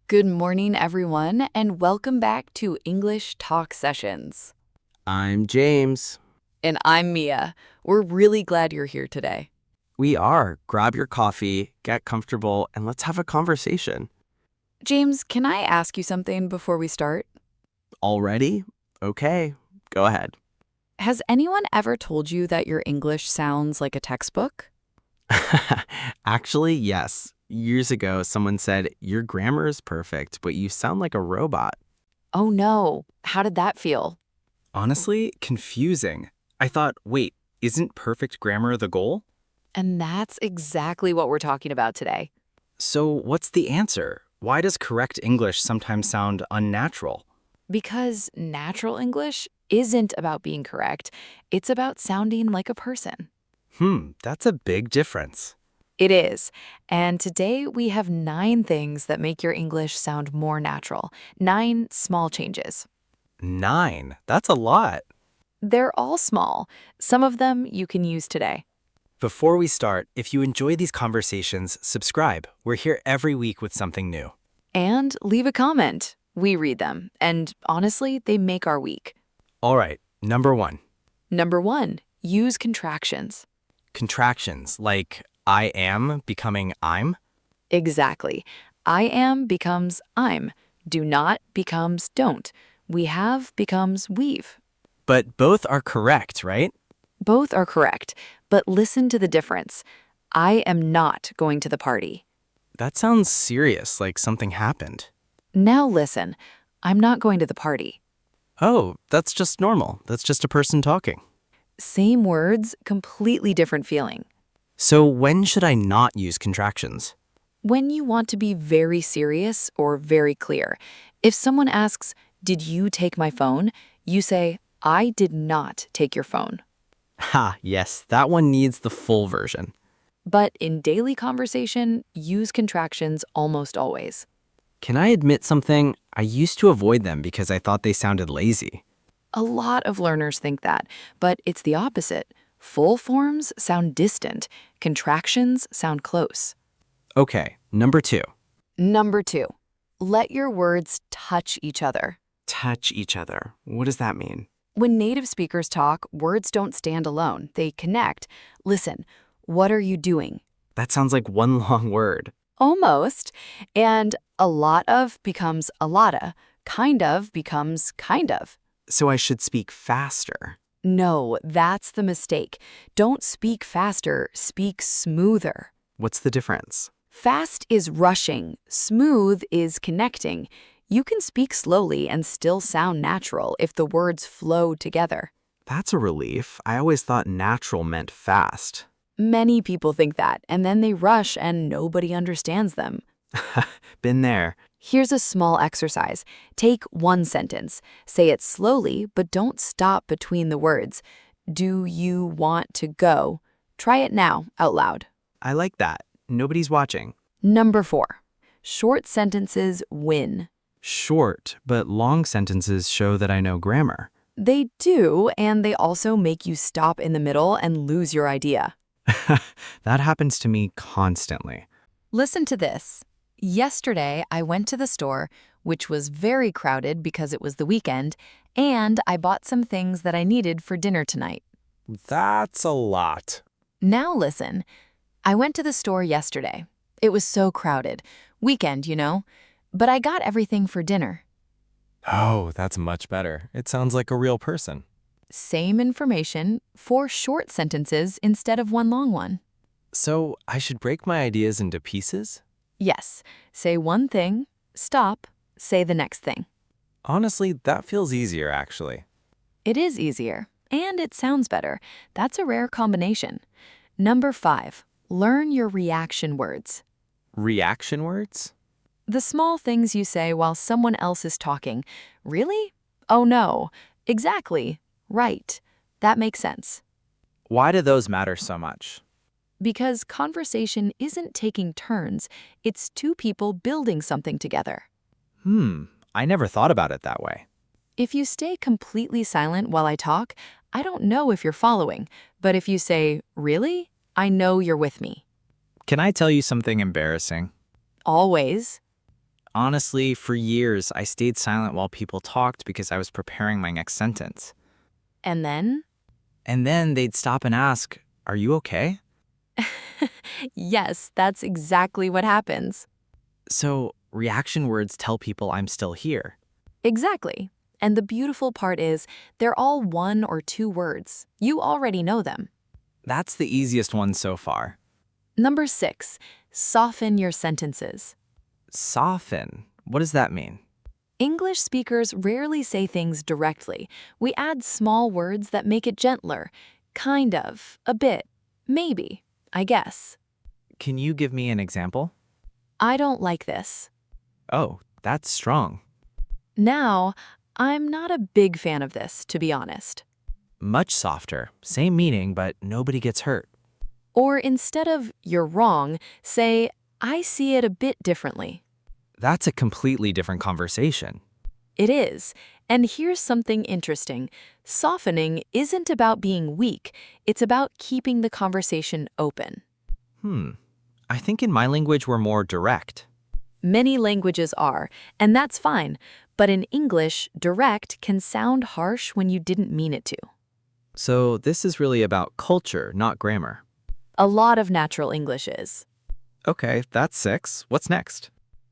Good morning, everyone, and welcome back to English Talk Sessions. I'm James. And I'm Mia. We're really glad you're here today. We are. Grab your coffee, get comfortable, and let's have a conversation. James, can I ask you something before we start? Already? Okay, go ahead. Has anyone ever told you that your English sounds like a textbook? Actually, yes. Years ago, someone said, your grammar is perfect, but you sound like a robot. Oh no, how did that feel? Honestly, confusing. I thought, wait, isn't perfect grammar the goal? And that's exactly what we're talking about today. So what's the answer? Why does correct English sometimes sound unnatural? Because natural English isn't about being correct, it's about sounding like a person. That's a big difference. It is. And today we have 9 things that make your English sound more natural. 9 small changes. 9, that's a lot. They're all small. Some of them you can use today. Before we start, if you enjoy these conversations, subscribe. We're here every week with something new. And leave a comment. We read them. And honestly, they make our week. All right, number 1. Number 1, use contractions. Contractions, like I am becoming I'm. Exactly. I am becomes I'm. Do not becomes don't. We have becomes we've. But both are correct, right? Both are correct, but listen to the difference. I am not going to the party. That sounds serious, like something happened. Now listen, I'm not going to the party. Oh, that's just normal. That's just a person talking. Same words, completely different feeling. So when should I not use contractions? When you want to be very serious or very clear, if someone asks, "Did you take my phone?" you say, "I did not take your phone." Ha, yes, that one needs the full version. But in daily conversation, use contractions almost always. Can I admit something? I used to avoid them because I thought they sounded lazy. A lot of learners think that, but it's the opposite. Full forms sound distant, contractions sound close. Okay, number 2. Number 2, let your words touch each other. Touch each other. What does that mean? When native speakers talk, words don't stand alone, they connect. Listen, what are you doing? That sounds like one long word. Almost. And a lot of becomes a lotta, kind of becomes kind of. So I should speak faster. No, that's the mistake. Don't speak faster, speak smoother. What's the difference? Fast is rushing, smooth is connecting. You can speak slowly and still sound natural if the words flow together. That's a relief. I always thought natural meant fast. Many people think that, and then they rush and nobody understands them. Been there. Here's a small exercise. Take one sentence. Say it slowly, but don't stop between the words. Do you want to go? Try it now, out loud. I like that. Nobody's watching. Number 4, short sentences win. Short, but long sentences show that I know grammar. They do, and they also make you stop in the middle and lose your idea. That happens to me constantly. Listen to this. Yesterday, I went to the store, which was very crowded because it was the weekend, and I bought some things that I needed for dinner tonight. That's a lot. Now listen. I went to the store yesterday. It was so crowded. Weekend, you know. But I got everything for dinner. Oh, that's much better. It sounds like a real person. Same information, 4 short sentences instead of one long one. So I should break my ideas into pieces? Yes, say one thing, stop, say the next thing. Honestly, that feels easier, actually. It is easier, and it sounds better. That's a rare combination. Number 5, learn your reaction words. Reaction words? The small things you say while someone else is talking. Really? Oh no. Exactly. Right. That makes sense. Why do those matter so much? Because conversation isn't taking turns, it's 2 people building something together. I never thought about it that way. If you stay completely silent while I talk, I don't know if you're following, but if you say, "Really?" I know you're with me. Can I tell you something embarrassing? Always. Honestly, for years, I stayed silent while people talked because I was preparing my next sentence. And then? And then they'd stop and ask, "Are you okay?" Yes, that's exactly what happens. So, reaction words tell people I'm still here. Exactly. And the beautiful part is, they're all one or two words. You already know them. That's the easiest one so far. Number 6, soften your sentences. Soften. What does that mean? English speakers rarely say things directly. We add small words that make it gentler. Kind of, a bit, maybe, I guess. Can you give me an example? I don't like this. Oh, that's strong. Now, I'm not a big fan of this, to be honest. Much softer. Same meaning, but nobody gets hurt. Or instead of you're wrong, say I see it a bit differently. That's a completely different conversation. It is. And here's something interesting. Softening isn't about being weak. It's about keeping the conversation open. I think in my language we're more direct. Many languages are, and that's fine. But in English, direct can sound harsh when you didn't mean it to. So this is really about culture, not grammar. A lot of natural English is. Okay, that's 6. What's next?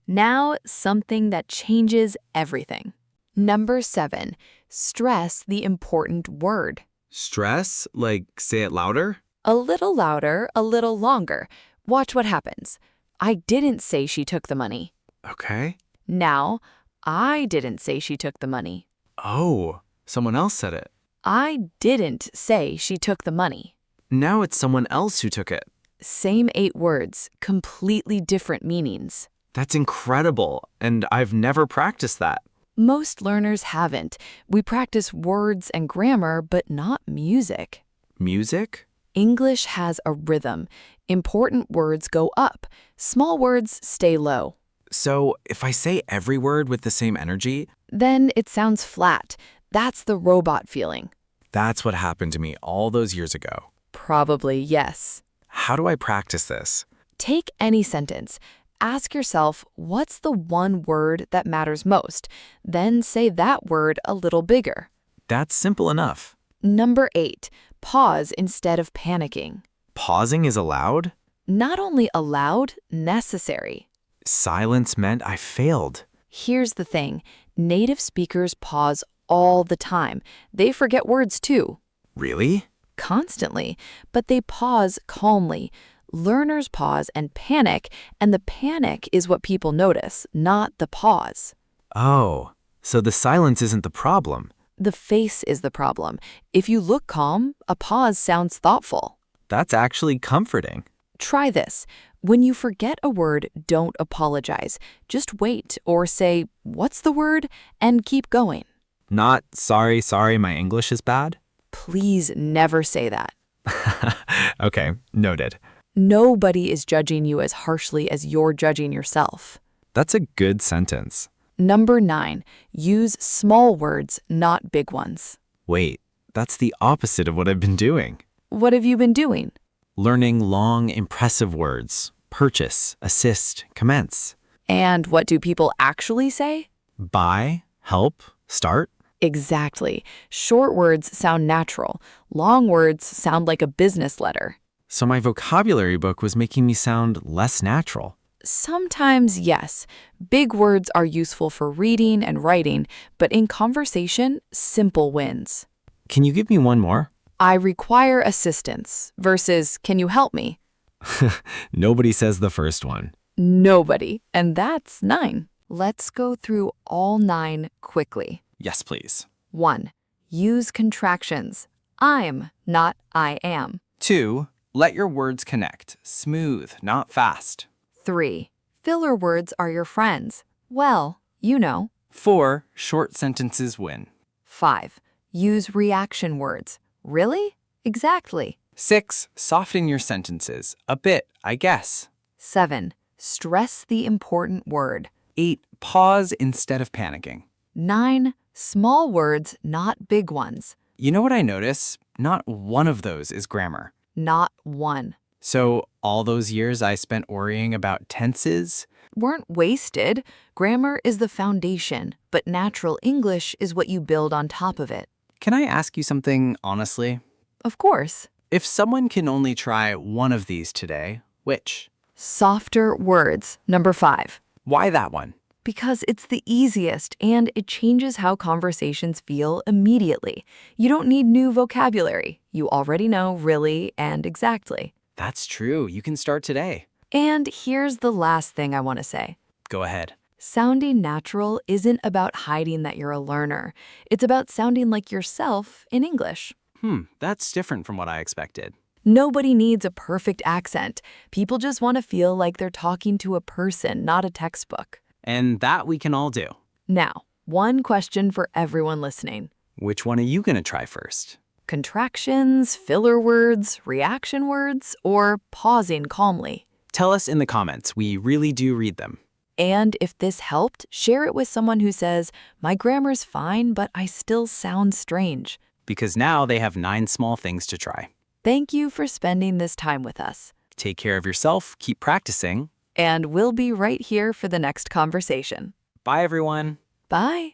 Now, something that changes everything. Number 7, stress the important word. Stress? Like, say it louder? A little louder, a little longer. Watch what happens. I didn't say she took the money. Okay. Now, I didn't say she took the money. Oh, someone else said it. I didn't say she took the money. Now it's someone else who took it. Same 8 words, completely different meanings. That's incredible, and I've never practiced that. Most learners haven't. We practice words and grammar, but not music. Music? English has a rhythm. Important words go up. Small words stay low. So, if I say every word with the same energy, Then it sounds flat. That's the robot feeling. that's what happened to me all those years ago. Probably yes. How do I practice this? Take any sentence. Ask yourself, what's the one word that matters most? Then say that word a little bigger. That's simple enough. Number 8, pause instead of panicking. Pausing is allowed? Not only allowed, necessary. Silence meant I failed. Here's the thing. Native speakers pause all the time. They forget words too. Really? Constantly. But they pause calmly. Learners pause and panic, and the panic is what people notice, not the pause. Oh, so the silence isn't the problem. The face is the problem. If you look calm, a pause sounds thoughtful. That's actually comforting. Try this. When you forget a word, don't apologize. Just wait or say, "What's the word?" and keep going. Not sorry, my English is bad? Please never say that. Okay, noted. Nobody is judging you as harshly as you're judging yourself. That's a good sentence. Number 9, use small words, not big ones. Wait, that's the opposite of what I've been doing. What have you been doing? Learning long, impressive words. Purchase, assist, commence. And what do people actually say? Buy, help, start. Exactly. Short words sound natural. Long words sound like a business letter. So my vocabulary book was making me sound less natural. Sometimes, yes. Big words are useful for reading and writing, but in conversation, simple wins. Can you give me one more? I require assistance versus can you help me? Nobody says the first one. Nobody. And that's 9. Let's go through all 9 quickly. Yes, please. 1. Use contractions. I'm, not I am. 2. Let your words connect. Smooth, not fast. 3. Filler words are your friends. Well, you know. 4. Short sentences win. 5. Use reaction words. Really? Exactly. 6. Soften your sentences. A bit, I guess. 7. Stress the important word. 8. Pause instead of panicking. 9. Small words, not big ones. You know what I notice? Not one of those is grammar. Not one. So all those years I spent worrying about tenses, weren't wasted. Grammar is the foundation, but natural English is what you build on top of it. Can I ask you something honestly? Of course. If someone can only try one of these today, which? Softer words, number 5. Why that one? Because it's the easiest and it changes how conversations feel immediately. You don't need new vocabulary. You already know really and exactly. That's true. You can start today. And here's the last thing I want to say. Go ahead. Sounding natural isn't about hiding that you're a learner. It's about sounding like yourself in English. That's different from what I expected. Nobody needs a perfect accent. People just want to feel like they're talking to a person, not a textbook. And that we can all do. Now, one question for everyone listening. Which one are you going to try first? Contractions, filler words, reaction words, or pausing calmly? Tell us in the comments. We really do read them. And if this helped, share it with someone who says, my grammar's fine, but I still sound strange. Because now they have 9 small things to try. Thank you for spending this time with us. Take care of yourself, keep practicing. And we'll be right here for the next conversation. Bye, everyone. Bye.